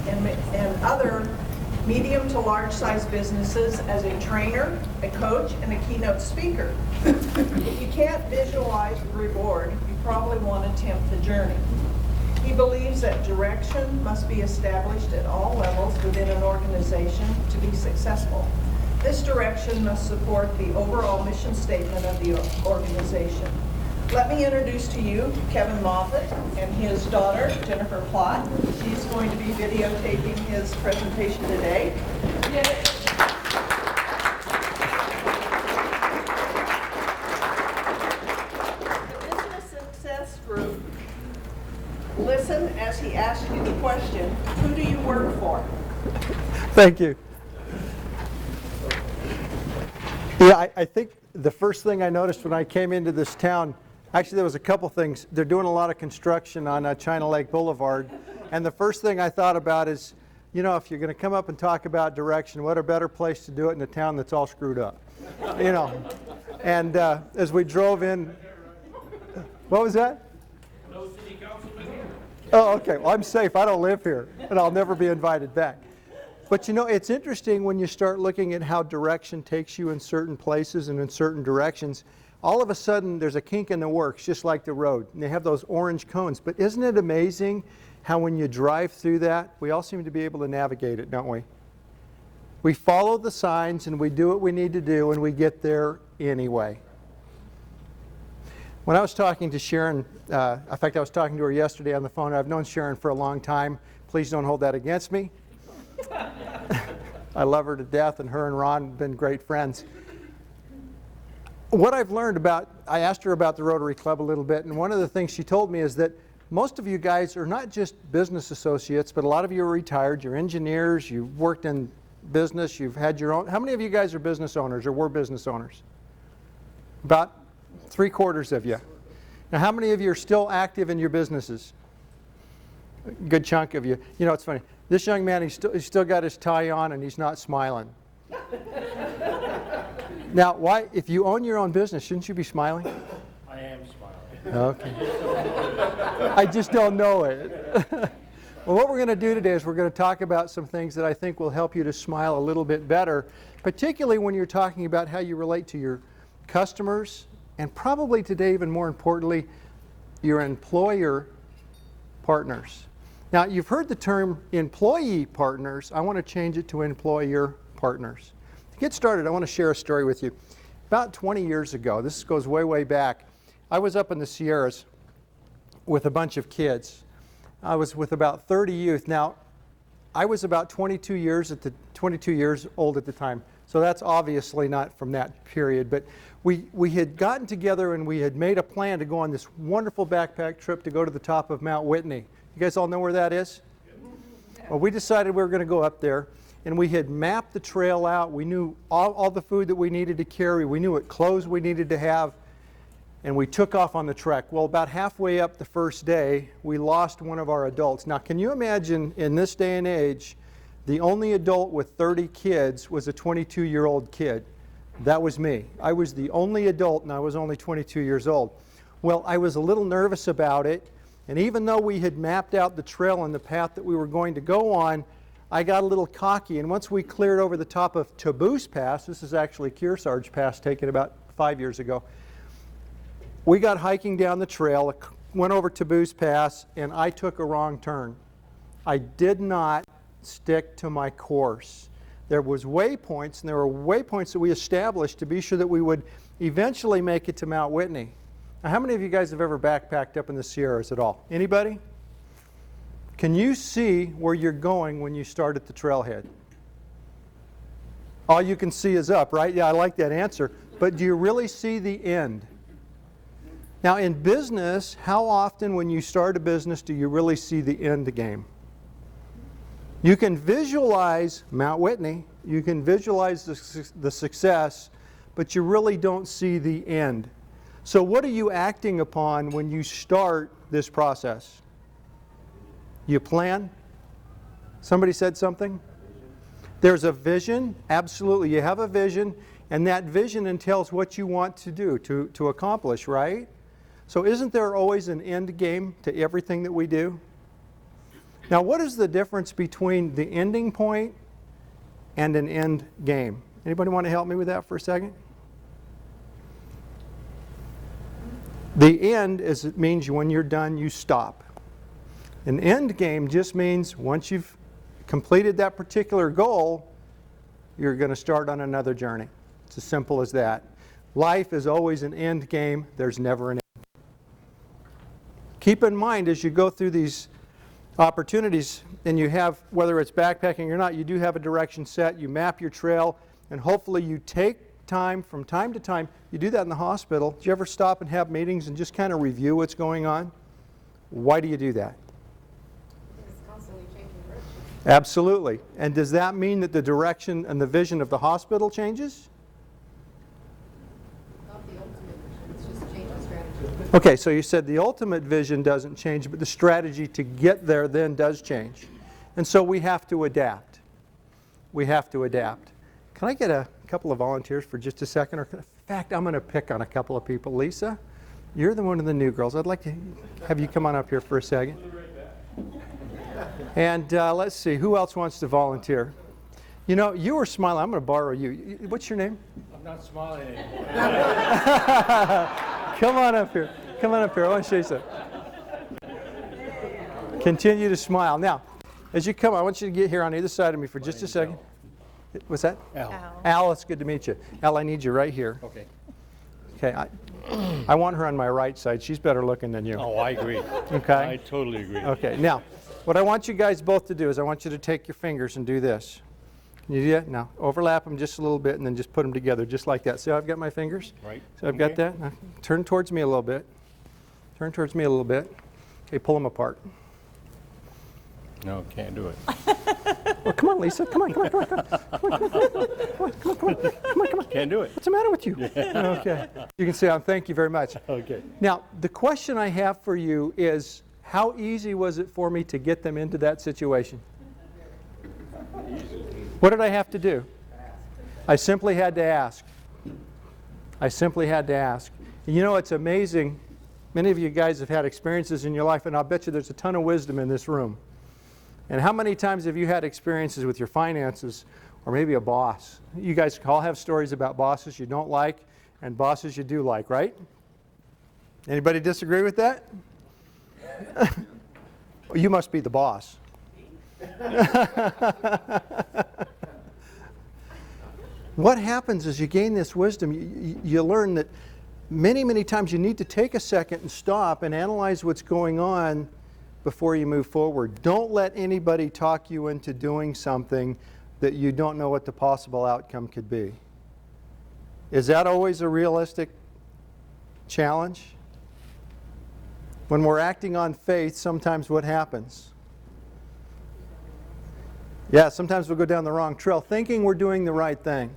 and other medium to large size businesses as a trainer, a coach, and a keynote speaker. If you can't visualize the reward, you probably won't attempt the journey. He believes that direction must be established at all levels within an organization to be successful. This direction must support the overall mission statement of the organization. Let me introduce to you Kevin Moffitt and his daughter, Jennifer Plott. She's going to be videotaping his presentation today. The Business Success Group, listen as he asks you the question, who do you work for? Thank you. Yeah, I think the first thing I noticed when I came into this town, actually there was a couple things. They're doing a lot of construction on China Lake Boulevard. And the first thing I thought about is, you know, if you're going to come up and talk about direction, what a better place to do it in a town that's all screwed up. You know. And as we drove in, what was that? No city councilman here. Oh, okay. Well, I'm safe. I don't live here. And I'll never be invited back. But you know, it's interesting when you start looking at how direction takes you in certain places and in certain directions. All of a sudden, there's a kink in the works, just like the road. And they have those orange cones. But isn't it amazing how when you drive through that, we all seem to be able to navigate it, don't we? We follow the signs and we do what we need to do and we get there anyway. When I was talking to Sharon, in fact, I was talking to her yesterday on the phone. I've known Sharon for a long time. Please don't hold that against me. I love her to death, and her and Ron have been great friends. What I've learned about, I asked her about the Rotary Club a little bit, and one of the things she told me is that most of you guys are not just business associates, but a lot of you are retired. You're engineers, you've worked in business, you've had your own. How many of you guys are business owners or were business owners? About 3/4 of you. Now, how many of you are still active in your businesses? A good chunk of you. You know, it's funny. This young man, he's still got his tie on and he's not smiling. Now, why? If you own your own business, shouldn't you be smiling? I am smiling. Okay. I just don't know it. Well, what we're going to do today is we're going to talk about some things that I think will help you to smile a little bit better, particularly when you're talking about how you relate to your customers, and probably today, even more importantly, your employer partners. Now, you've heard the term employee partners. I want to change it to employer partners. To get started, I want to share a story with you. About 20 years ago, this goes way, way back, I was up in the Sierras with a bunch of kids. I was with about 30 youth. Now, I was about 22 years old at the time, so that's obviously not from that period. But we had gotten together and we had made a plan to go on this wonderful backpack trip to go to the top of Mount Whitney. You guys all know where that is? Well, we decided we were going to go up there, and we had mapped the trail out. We knew all the food that we needed to carry. We knew what clothes we needed to have, and we took off on the trek. Well, about halfway up the first day, we lost one of our adults. Now, can you imagine in this day and age, the only adult with 30 kids was a 22-year-old kid? That was me. I was the only adult, and I was only 22 years old. Well, I was a little nervous about it. And even though we had mapped out the trail and the path that we were going to go on, I got a little cocky. And once we cleared over the top of Taboose Pass, this is actually Kearsarge Pass taken about 5 years ago, we got hiking down the trail, went over Taboose Pass, and I took a wrong turn. I did not stick to my course. There was waypoints, and there were waypoints that we established to be sure that we would eventually make it to Mount Whitney. Now, how many of you guys have ever backpacked up in the Sierras at all? Anybody? Can you see where you're going when you start at the trailhead? All you can see is up, right? Yeah, I like that answer. But do you really see the end? Now, in business, how often when you start a business do you really see the end game? You can visualize Mount Whitney, you can visualize the success, but you really don't see the end. So what are you acting upon when you start this process? You plan? Somebody said something? There's a vision. Absolutely. You have a vision, and that vision entails what you want to do, to accomplish, right? So isn't there always an end game to everything that we do? Now, what is the difference between the ending point and an end game? Anybody want to help me with that for a second? The end it means when you're done, you stop. An end game just means once you've completed that particular goal, you're going to start on another journey. It's as simple as that. Life is always an end game. There's never an end. Keep in mind as you go through these opportunities and you have, whether it's backpacking or not, you do have a direction set, you map your trail, and hopefully you take time from time to time. You do that in the hospital. Do you ever stop and have meetings and just kind of review what's going on? Why do you do that? It's constantly changing direction. Absolutely. And does that mean that the direction and the vision of the hospital changes? Not the ultimate vision, it's just a change in strategy. Okay, so you said the ultimate vision doesn't change, but the strategy to get there then does change. And so we have to adapt. We have to adapt. Can I get a couple of volunteers for just a second? Or in fact, I'm going to pick on a couple of people. Lisa, you're the one of the new girls. I'd like to have you come on up here for a second. And let's see, who else wants to volunteer? You know, you were smiling. I'm going to borrow you. What's your name? I'm not smiling anymore. Come on up here. Come on up here. I want to show you something. Continue to smile. Now, as you come, I want you to get here on either side of me for just a second. What's that? Al. Al, it's good to meet you. Al, I need you right here. Okay. Okay, I want her on my right side. She's better looking than you. Oh, I agree. Okay? I totally agree. Okay, now, what I want you guys both to do is I want you to take your fingers and do this. Can you do that? Now, overlap them just a little bit and then just put them together just like that. See how I've got my fingers? Right. So I've got Okay. that. Now, turn towards me a little bit. Turn towards me a little bit. Okay, pull them apart. No, can't do it. Well, come on, Lisa. Come on, come on, come on, come on. Come on, come on, come on, come on, come on, come on, come on. Can't do it. What's the matter with you? Okay. You can say, thank you very much. Okay. Now, the question I have for you is, how easy was it for me to get them into that situation? What did I have to do? I simply had to ask. I simply had to ask. And you know, it's amazing. Many of you guys have had experiences in your life, and I'll bet you there's a ton of wisdom in this room. And how many times have you had experiences with your finances or maybe a boss? You guys all have stories about bosses you don't like and bosses you do like, right? Anybody disagree with that? Well, you must be the boss. What happens is you gain this wisdom, you learn that many, many times you need to take a second and stop and analyze what's going on before you move forward. Don't let anybody talk you into doing something that you don't know what the possible outcome could be. Is that always a realistic challenge? When we're acting on faith, sometimes what happens? Yeah, sometimes we'll go down the wrong trail thinking we're doing the right thing.